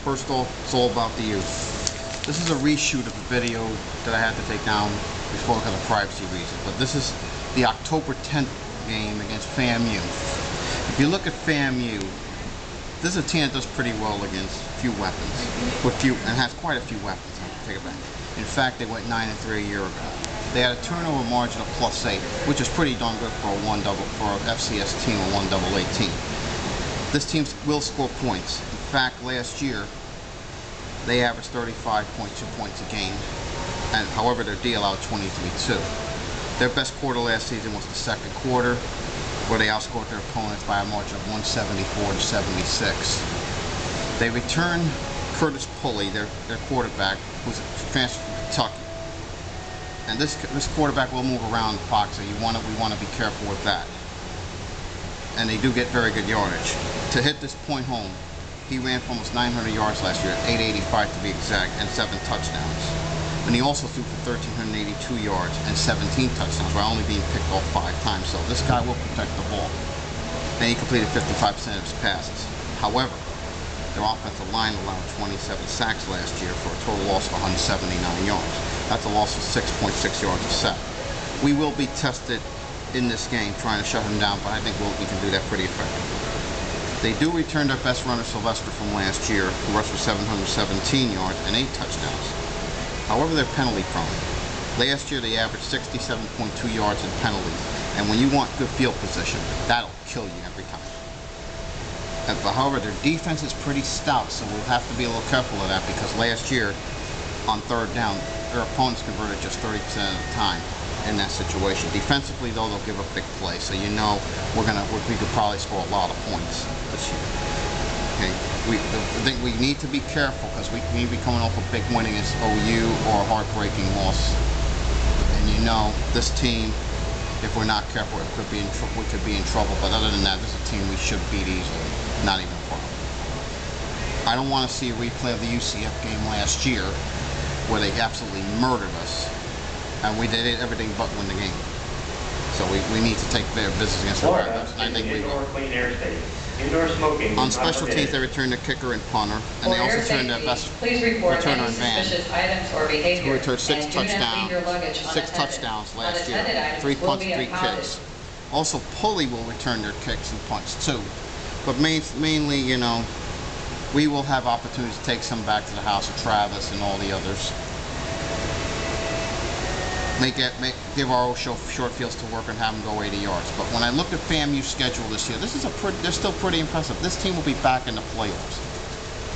First off, it's all about the youth. This is a reshoot of a video that I had to take down before because of privacy reasons. But this is the October 10th game against FAMU. If you look at FAMU, this is a team that does pretty well against few weapons, and has quite a few weapons. I'll take it back. In fact, they went 9-3 a year ago. They had a turnover margin of +8, which is pretty darn good for an FCS team or 1AA team. This team will score points. In fact, last year they averaged 35.2 points a game, and however their D allowed 23-2. Their best quarter last season was the second quarter, where they outscored their opponents by a margin of 174-76. They returned Curtis Pulley, their quarterback, who's transferred from Kentucky. And this quarterback will move around the pocket, so we want to be careful with that. And they do get very good yardage. To hit this point home, he ran for almost 900 yards last year, 885 to be exact, and 7 touchdowns. And he also threw for 1,382 yards and 17 touchdowns, while only being picked off 5 times. So this guy will protect the ball. And he completed 55% of his passes. However, their offensive line allowed 27 sacks last year for a total loss of 179 yards. That's a loss of 6.6 yards a sack. We will be tested in this game trying to shut him down, but I think we can do that pretty effectively. They do return their best runner, Sylvester, from last year, who rushed for 717 yards and 8 touchdowns. However, they're penalty prone. Last year they averaged 67.2 yards in penalties, and when you want good field position, that'll kill you every time. But however, their defense is pretty stout, so we'll have to be a little careful of that, because last year, on third down, their opponents converted just 30% of the time in that situation. Defensively, though, they'll give up big plays, so you know we could probably score a lot of points this year. Okay, I think we need to be careful, because we need to be coming off a big win against OU or a heartbreaking loss. And you know, this team, if we're not careful, we could be in trouble. But other than that, this is a team we should beat easily. Not even a problem. I don't want to see a replay of the UCF game last year, where they absolutely murdered us, and we did everything but win the game. So we need to take their business against the Rattlers, and I think we will. Clean air state. Indoor smoking on special teams, they returned their kicker and punter, and they also returned their best returner and van, who returned 6 touchdowns last year, 3 punts, 3 kicks. Also, Pulley will return their kicks and punts too. But mainly, you know, we will have opportunities to take some back to the house of Travis and all the others. Give our old short fields to work and have them go 80 yards. But when I look at FAMU's schedule this year, they're still pretty impressive. This team will be back in the playoffs.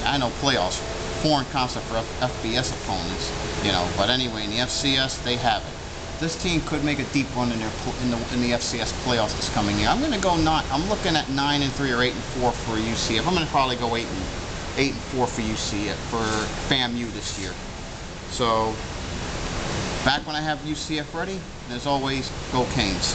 I know playoffs, foreign concept for FBS opponents, you know. But anyway, in the FCS, they have it. This team could make a deep run in the FCS playoffs this coming year. I'm going to go I'm looking at 9-3 or 8-4 for UCF. I'm going to probably go 8-4 for UCF for FAMU this year. So back when I have UCF ready, and as always, go Canes.